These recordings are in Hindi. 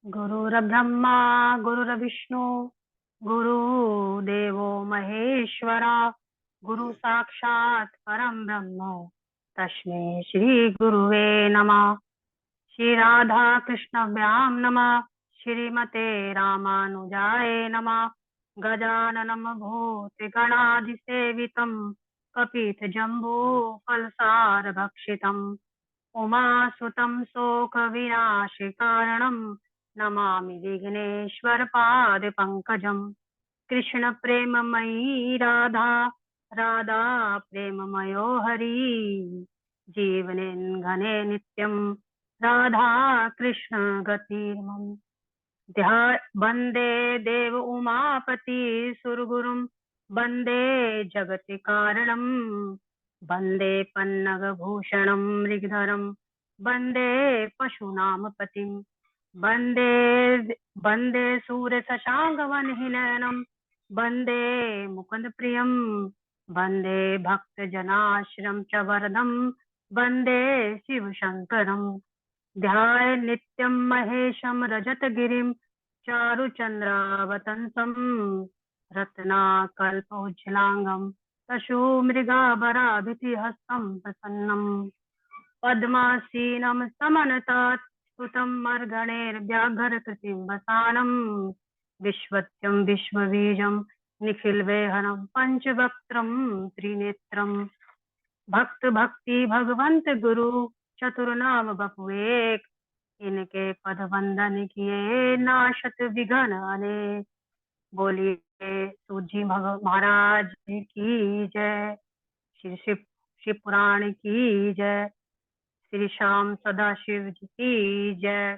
गुरुर्ब्रह्मा गुरुर्विष्णु गुरुदेवो महेश्वरा गुरु साक्षात् परम ब्रह्म तस्मै श्री गुरुवे नमः। श्री राधा कृष्णभ्यां नमः। श्रीमते रामानुजाय नमः। गजाननं भूतगणाधिसेवितं कपितजम्बू फलसारभक्षितम् उमासुतं शोकविनाशकारणं नमामि विघ्नेश्वरपादपङ्कजं। कृष्णप्रेममयी राधा राधा प्रेममयो हरि जीवनेन घने नित्यं राधा कृष्ण गतिर्मम। वन्दे देव उमापति सुरगुरुं वन्दे जगति कारणं वन्दे पन्नगभूषणं मृगधरं वन्दे पशूनां पतिं वन्दे वन्दे सूर्यशशाङ्कवह्निनयनं वन्दे मुकुन्दप्रियं वन्दे भक्तजनाश्रयं च वरदं वन्दे शिवशङ्करं। ध्याये नित्यं महेशं रजतगिरिं चारुचन्द्रावतंसं रत्नाकल्पोज्ज्वलांगं पशुमृगाभराभितिहस्तं प्रसन्नं पद्मासीनं समनतात् स्तुतं मर्गणैर्व्याघ्रकृतिं वसानं विश्वत्यं विश्वबीजं निखिलवेहनं पञ्चवक्त्रं त्रिनेत्रं भक्त भक्ति भगवंत गुरु चतुर्नाम बपुएक इनके पद वंदन किए नाशत विघ्न अनेक। बोलिए सूजी महाराज की जय। श्री शिव शिव पुराण की जय। श्री श्याम सदाशिव जी की जय।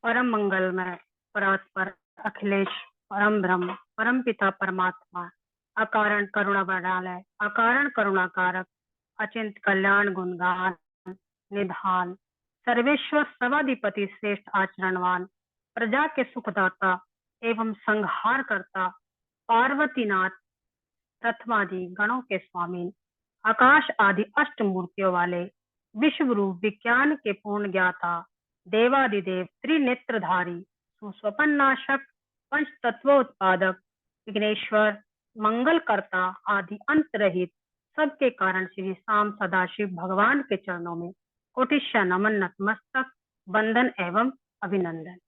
परम मंगलमय परात्पर अखिलेश परम ब्रह्म परम पिता परमात्मा अकारण करुणा बड़ालय अकारण करुणाकारक अचिंत कल्याण गुणगान निधान सर्वेश्वर सर्वाधिपति श्रेष्ठ आचरणवान प्रजा के सुखदाता एवं संहार करता पार्वतीनाथ प्रथमादि गणों के स्वामी आकाश आदि अष्ट मूर्तियों वाले विश्व रूप विज्ञान के पूर्ण ज्ञाता देवादिदेव त्रिनेत्रधारी सुस्वपन नाशक पंच तत्वोत्पादक विघ्नेश्वर मंगलकर्ता आदि अंत रहित सबके कारण श्री शाम सदाशिव भगवान के चरणों में कोटिशा नमन नतमस्तक वंदन एवं अभिनंदन।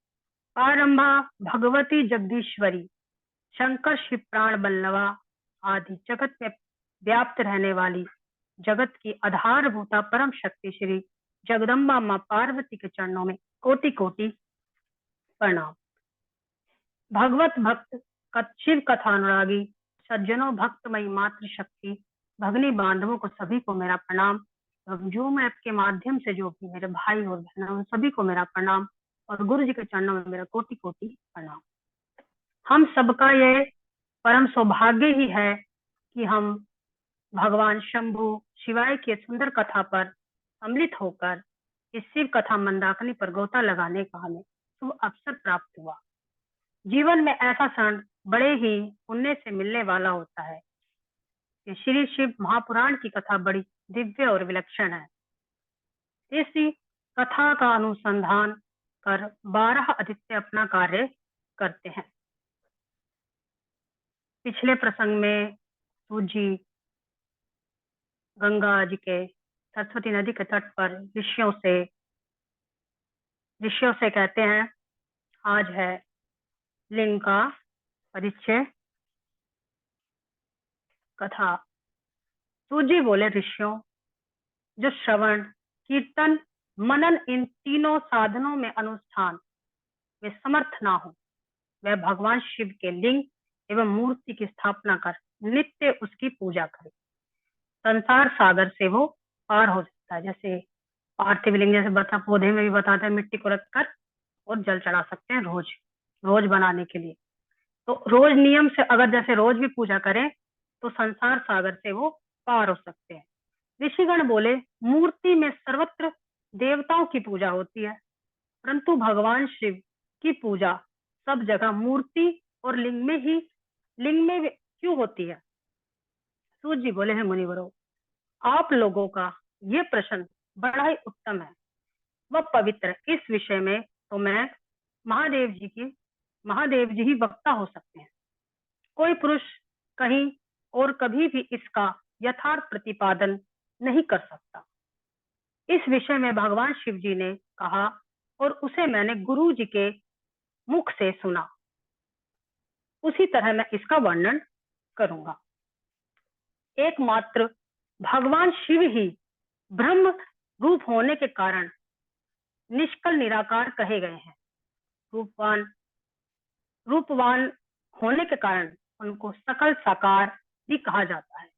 आरंभा भगवती जगदीश्वरी शंकर शिव प्राण बल्लवा आदि जगत में व्याप्त रहने वाली जगत की आधारभूता परम शक्ति श्री जगदम्बा मां पार्वती के चरणों में कोटि कोटि प्रणाम। भगवत भक्त शिव कथानुरागी सज्जनों भक्तमयी मातृ शक्ति भगनी बांधवों को सभी को मेरा प्रणाम। जूम ऐप के माध्यम से जो भी मेरे भाई और बहनों सभी को मेरा प्रणाम और गुरु जी के चरणों में मेरा कोटि कोटि प्रणाम। हम सबका ये परम सौभाग्य ही है कि हम भगवान शंभु शिवाय की सुंदर कथा पर सम्मिलित होकर इस शिव कथा मंदाकिनी पर गोता लगाने का हमें शुभ अवसर प्राप्त हुआ। जीवन में ऐसा क्षण बड़े ही पुण्य से मिलने वाला होता है कि श्री शिव महापुराण की कथा बड़ी दिव्य और विलक्षण है। इसी कथा का अनुसंधान कर 12 आदित्य अपना कार्य करते हैं। पिछले प्रसंग में सूजी गंगा जी के सरस्वती नदी के तट पर ऋषियों से कहते हैं आज है लिंग का परिचय कथा। सूजी बोले ऋषियों, जो श्रवण कीर्तन मनन इन तीनों साधनों में अनुष्ठान वे समर्थ ना हो, वह भगवान शिव के लिंग एवं मूर्ति की स्थापना कर नित्य उसकी पूजा करे, संसार सागर से वो पार हो सकता है। जैसे पार्थिव लिंग जैसे बता पौधे में भी बताते हैं मिट्टी को रखकर और जल चढ़ा सकते हैं रोज बनाने के लिए। तो रोज नियम से अगर जैसे रोज भी पूजा करें तो संसार सागर से वो पार हो सकते हैं। ऋषिगण बोले मूर्ति में सर्वत्र देवताओं की पूजा होती है, परंतु भगवान शिव की पूजा सब जगह मूर्ति और लिंग में क्यों होती है? सूर्य जी बोले हैं मुनिवरों, आप लोगों का ये प्रश्न बड़ा ही उत्तम है। वह पवित्र है। इस विषय में तो मैं महादेव जी ही वक्ता हो सकते हैं। कोई पुरुष कहीं और कभी भी इसका यथार्थ प्रतिपादन नहीं कर सकता। इस विषय में भगवान शिव जी ने कहा और उसे मैंने गुरु जी के मुख से सुना, उसी तरह मैं इसका वर्णन करूंगा। एकमात्र भगवान शिव ही ब्रह्म रूप होने के कारण निष्कल निराकार कहे गए हैं। रूपवान होने के कारण उनको सकल साकार भी कहा जाता है।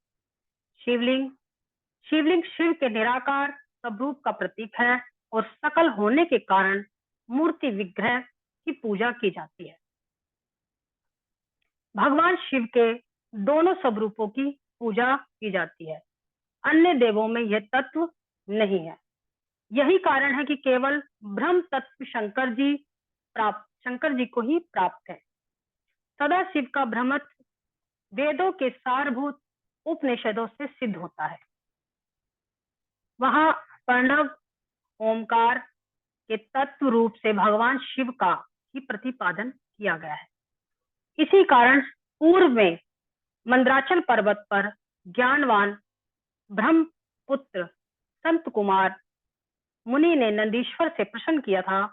शिवलिंग शिव के निराकार स्वरूप का प्रतीक है और सकल होने के कारण मूर्ति विग्रह की पूजा की जाती है। भगवान शिव के दोनों स्वरूपों की पूजा की जाती है। अन्य देवों में यह तत्व नहीं है। यही कारण है कि केवल ब्रह्म तत्व शंकर जी को ही प्राप्त है। सदा शिव का ब्रह्मत्व वेदों के सारभूत उपनिषदों से सिद्ध होता है। वहां प्रणव ओमकार के तत्व रूप से भगवान शिव का ही प्रतिपादन किया गया है। इसी कारण पूर्व में मंदराचल पर्वत पर ज्ञानवान ब्रह्मपुत्र संत कुमार मुनि ने नंदीश्वर से प्रश्न किया था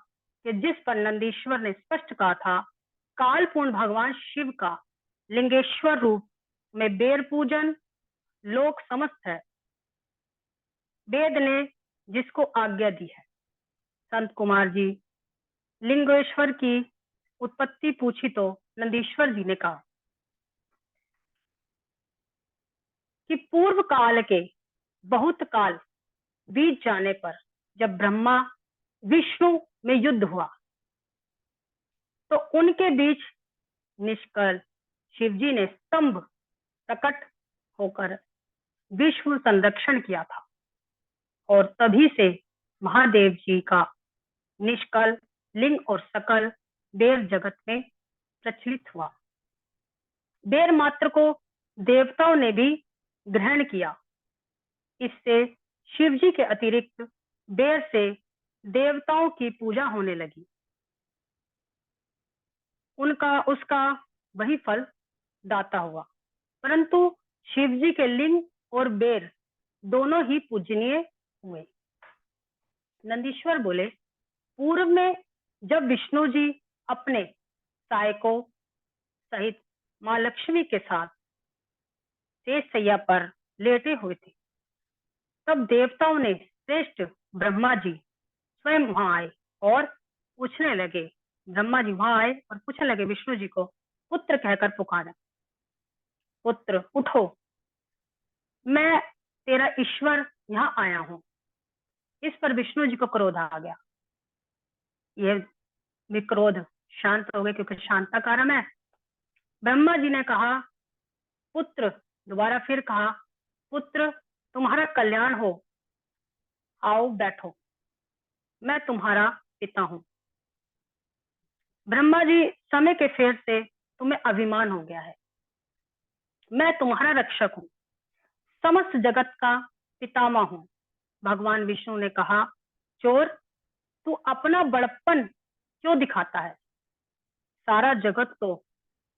कि जिस पर नंदीश्वर ने स्पष्ट कहा था, कालपूर्ण भगवान शिव का लिंगेश्वर रूप में बेर पूजन लोक समस्त है, वेद ने जिसको आज्ञा दी है। संत कुमार जी लिंगेश्वर की उत्पत्ति पूछी तो नंदीश्वर जी ने कहा कि पूर्व काल के बहुत काल बीत जाने पर जब ब्रह्मा विष्णु में युद्ध हुआ तो उनके बीच निष्कल शिवजी ने स्तंभ प्रकट होकर विश्व संरक्षण किया था और तभी से महादेव जी का निष्कल लिंग और सकल देव जगत में प्रचलित हुआ। देर मात्र को देवताओं ने भी ग्रहण किया। इससे शिवजी के अतिरिक्त देर से देवताओं की पूजा होने लगी। उसका वही फल दाता हुआ। परंतु शिवजी के लिंग और बेर दोनों ही पूजनीय हुए। नंदीश्वर बोले, पूर्व में जब विष्णु जी अपने सायकों सहित मां लक्ष्मी के साथ शेष शैया पर लेटे हुए थे, तब देवताओं ने श्रेष्ठ ब्रह्मा जी स्वयं वहां आए और पूछने लगे। ब्रह्मा जी वहां आए और पूछने लगे विष्णु जी को, पुत्र कहकर पुकारा, पुत्र उठो, मैं तेरा ईश्वर यहाँ आया हूँ। इस पर विष्णु जी को क्रोध आ गया। यह भी क्रोध शांत हो गए क्योंकि शांताकारम है। ब्रह्मा जी ने कहा, पुत्र, दोबारा फिर कहा, पुत्र तुम्हारा कल्याण हो, आओ बैठो, मैं तुम्हारा पिता हूं। ब्रह्मा जी, समय के फेर से तुम्हें अभिमान हो गया है, मैं तुम्हारा रक्षक हूं, समस्त जगत का पितामह हूं। भगवान विष्णु ने कहा, चोर, तू अपना बड़प्पन क्यों दिखाता है? सारा जगत तो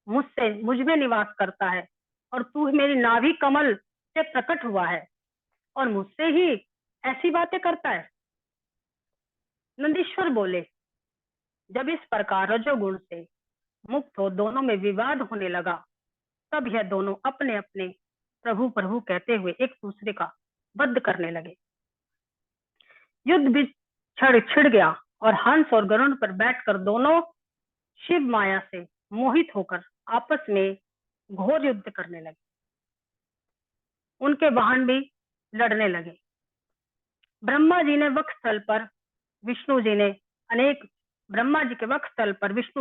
मुझ में निवास करता है और तू मेरी नाभि कमल से प्रकट हुआ है और मुझसे ही ऐसी बातें करता है। नंदीश्वर बोले, जब इस प्रकार रजोगुण से मुक्त हो दोनों में विवाद होने लगा, तब यह दोनों अपने अपने प्रभु प्रभु कहते हुए एक दूसरे का वध करने लगे। युद्ध भी छिड़ गया और हंस और गरुड़ पर बैठकर दोनों शिव माया से मोहित होकर आपस में घोर युद्ध करने लगे। उनके वाहन भी लड़ने लगे। ब्रह्मा जी के वक्षस्थल पर विष्णु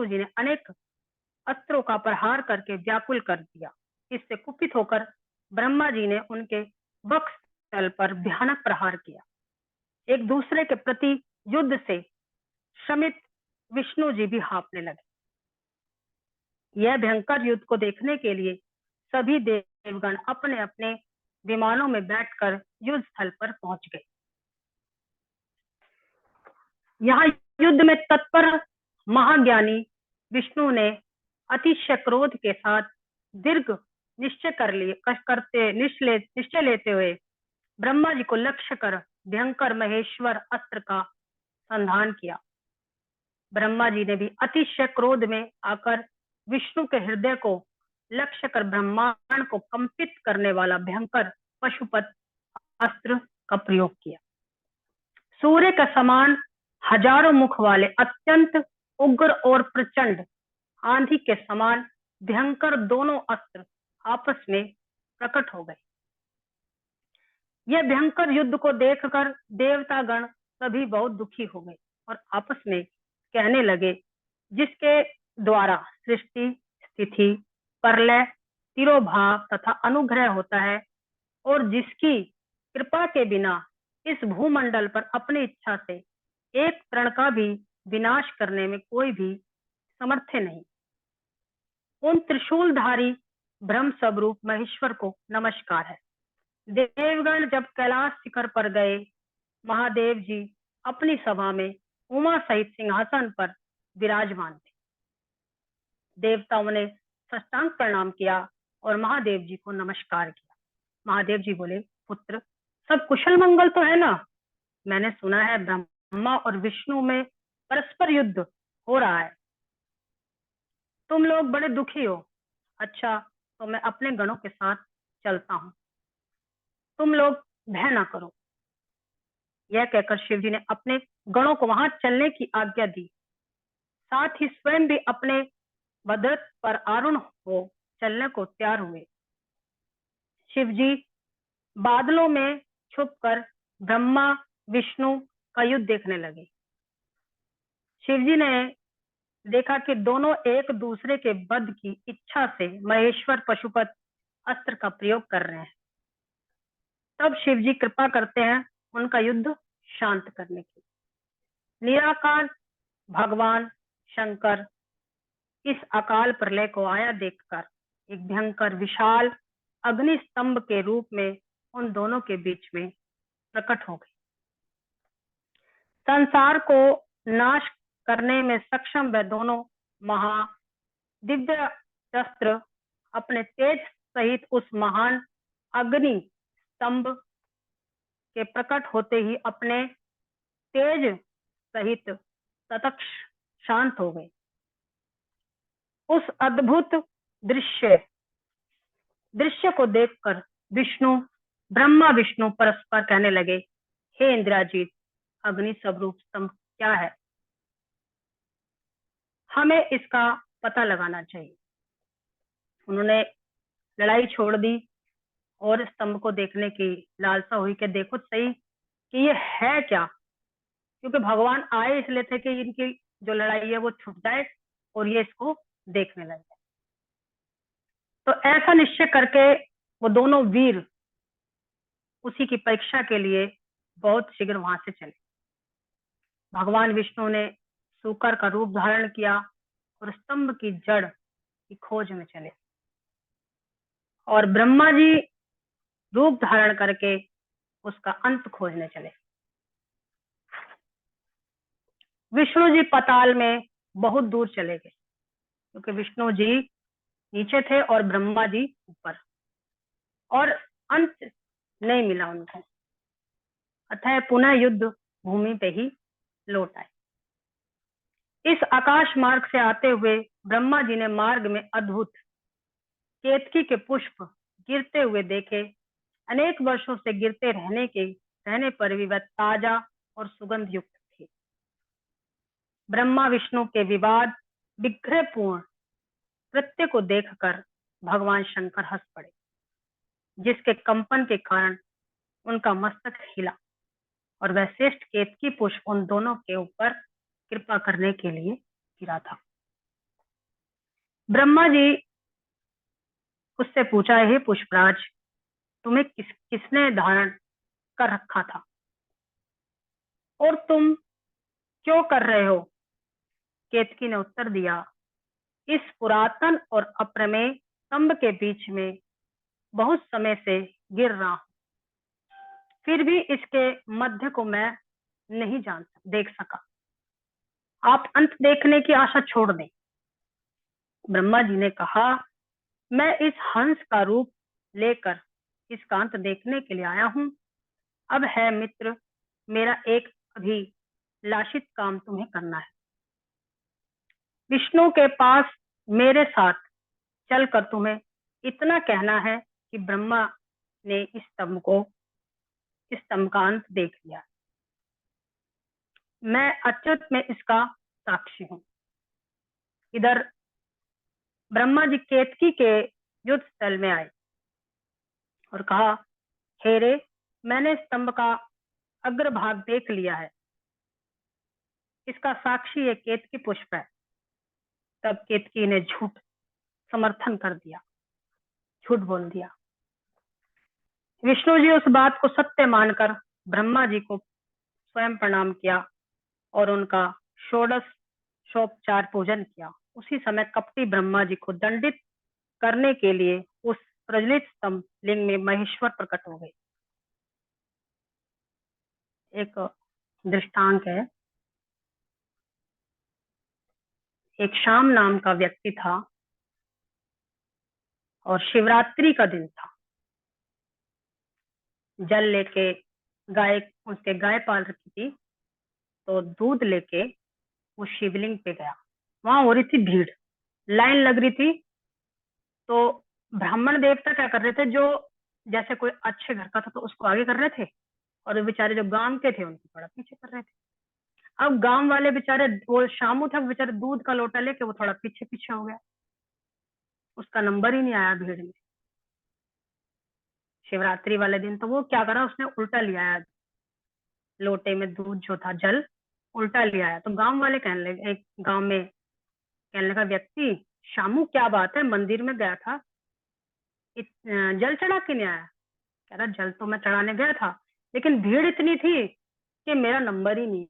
जी ने अनेक अस्त्रों का प्रहार करके व्याकुल कर दिया। इससे कुपित होकर ब्रह्मा जी ने उनके वक्षस्थल पर भयानक प्रहार किया। एक दूसरे के प्रति युद्ध से श्रमित विष्णु जी भी हाँफने लगे। यह भयंकर युद्ध को देखने के लिए सभी देवगण अपने अपने विमानों में बैठकर युद्ध स्थल पर पहुंच गए। यहाँ युद्ध में तत्पर महाज्ञानी विष्णु ने अतिशय क्रोध के साथ दीर्घ निश्चय लेते हुए ब्रह्मा जी को लक्ष्य कर भयंकर महेश्वर अस्त्र का संधान किया। ब्रह्मा जी ने भी अतिशय क्रोध में आकर विष्णु के हृदय को लक्ष्य कर ब्रह्मांड को कंपित करने वाला भयंकर पशुपत अस्त्र का प्रयोग किया। सूर्य का समान हजारों मुख वाले अत्यंत उग्र और प्रचंड आंधी के समान भयंकर दोनों अस्त्र आपस में प्रकट हो गए। यह भयंकर युद्ध को देखकर देवतागण सभी बहुत दुखी हो गए और आपस में कहने लगे, जिसके द्वारा सृष्टि, स्थिति, प्रलय, तिरोभाव तथा अनुग्रह होता है और जिसकी कृपा के बिना इस भूमंडल पर अपनी इच्छा से एक प्राण का भी विनाश करने में कोई भी समर्थ नहीं, उन त्रिशूलधारी ब्रह्म स्वरूप महेश्वर को नमस्कार है। देवगण जब कैलाश शिखर पर गए, महादेव जी अपनी सभा में उमा सहित सिंहासन पर विराजमान थे। देवताओं ने साष्टांग प्रणाम किया और महादेव जी को नमस्कार किया। महादेव जी बोले, पुत्र, सब कुशल मंगल तो है ना? मैंने सुना है ब्रह्मा और विष्णु में परस्पर युद्ध हो रहा है, तुम लोग बड़े दुखी हो। अच्छा, तो मैं अपने गणों के साथ चलता हूँ, तुम लोग भय ना करो। यह कहकर शिव जी ने अपने गणों को वहां चलने की आज्ञा दी। साथ ही स्वयं भी अपने वज्रथ पर आरूढ़ हो चलने को तैयार हुए। शिव जी बादलों में छुपकर ब्रह्मा विष्णु का युद्ध देखने लगे। शिव जी ने देखा कि दोनों एक दूसरे के वध की इच्छा से महेश्वर पशुपत अस्त्र का प्रयोग कर रहे हैं। तब शिव जी कृपा करते हैं उनका युद्ध शांत करने की। निराकार भगवान शंकर इस अकाल प्रलय को आया देखकर एक भयंकर विशाल अग्नि स्तंभ के रूप में उन दोनों के बीच में प्रकट हो गए। संसार को नाश करने में सक्षम वह दोनों महा दिव्य शस्त्र अपने तेज सहित उस महान अग्नि स्तंभ के प्रकट होते ही अपने तेज सहित तत्क्ष शांत हो गए। उस अद्भुत दृश्य को देखकर ब्रह्मा विष्णु परस्पर कहने लगे, हे इंद्राजीत, अग्नि स्वरूप स्तंभ क्या है? हमें इसका पता लगाना चाहिए। उन्होंने लड़ाई छोड़ दी और स्तंभ को देखने की लालसा हुई कि देखो सही कि ये है क्या, क्योंकि भगवान आए इसलिए थे कि इनकी जो लड़ाई है वो छूट जाए और ये इसको देखने लगे। तो ऐसा निश्चय करके वो दोनों वीर उसी की परीक्षा के लिए बहुत शीघ्र वहां से चले। भगवान विष्णु ने सूकर का रूप धारण किया और स्तंभ की जड़ की खोज में चले, और ब्रह्मा जी रूप धारण करके उसका अंत खोजने चले। विष्णु जी पाताल में बहुत दूर चले गए, क्योंकि विष्णु जी नीचे थे और ब्रह्मा जी ऊपर, और अंत नहीं मिला उनको। अतः पुनः युद्ध भूमि पे ही लौट आए। इस आकाश मार्ग से आते हुए ब्रह्मा जी ने मार्ग में अद्भुत केतकी के पुष्प गिरते हुए देखे। अनेक वर्षों से गिरते रहने पर भी वह ताजा और सुगंध युक्त थे। ब्रह्मा विष्णु के विग्रहपूर्ण कृत्य को देखकर भगवान शंकर हंस पड़े, जिसके कंपन के कारण उनका मस्तक हिला और वह श्रेष्ठ केतकी पुष्प उन दोनों के ऊपर कृपा करने के लिए गिरा था। ब्रह्मा जी उससे पूछा, हे पुष्पराज, तुम्हें किसने धारण कर रखा था और तुम क्यों कर रहे हो? केतकी ने उत्तर दिया, इस पुरातन और अप्रमेय स्तंभ के बीच में बहुत समय से गिर रहा हूं, फिर भी इसके मध्य को मैं नहीं देख सका। आप अंत देखने की आशा छोड़ दें। ब्रह्मा जी ने कहा, मैं इस हंस का रूप लेकर इसका अंत देखने के लिए आया हूं। अब है मित्र, मेरा एक अभिलाषित काम तुम्हें करना है। विष्णु के पास मेरे साथ चलकर तुम्हें इतना कहना है कि ब्रह्मा ने इस स्तंभ का अंत देख लिया। मैं अच्युत में इसका साक्षी हूँ। इधर ब्रह्मा जी केतकी के युद्ध स्थल में आए और कहा, हे रे, मैंने स्तंभ का अग्रभाग देख लिया है, इसका साक्षी एक केतकी पुष्प है। तब केतकी ने झूठ समर्थन कर दिया, झूठ बोल दिया। विष्णु जी उस बात को सत्य मानकर ब्रह्मा जी को स्वयं प्रणाम किया और उनका षोडशोपचार पूजन किया। उसी समय कपटी ब्रह्मा जी को दंडित करने के लिए उस प्रज्वलित स्तंभ लिंग में महेश्वर प्रकट हो गए। एक दृष्टांत है। एक श्याम नाम का व्यक्ति था और शिवरात्रि का दिन था। जल लेके उसके गाय पाल रखी थी, तो दूध लेके वो शिवलिंग पे गया। वहां हो रही थी भीड़, लाइन लग रही थी। तो ब्राह्मण देवता क्या कर रहे थे, जो जैसे कोई अच्छे घर का था तो उसको आगे कर रहे थे, और बेचारे जो गांव के थे उनको थोड़ा पीछे कर रहे थे। अब गांव वाले बेचारे, वो शामू था बेचारे, दूध का लोटा लेके वो थोड़ा पीछे पीछे हो गया, उसका नंबर ही नहीं आया भीड़ में। शिवरात्रि वाले दिन तो वो क्या करा, उसने उल्टा लिया आया, लोटे में दूध जो था, जल उल्टा लिया आया। तो गांव वाले कहने लगे, एक गांव में कहने लगा व्यक्ति, शामू क्या बात है, मंदिर में गया था, जल चढ़ा के नहीं आया? कह रहा, जल तो मैं चढ़ाने गया था, लेकिन भीड़ इतनी थी कि मेरा नंबर ही नहीं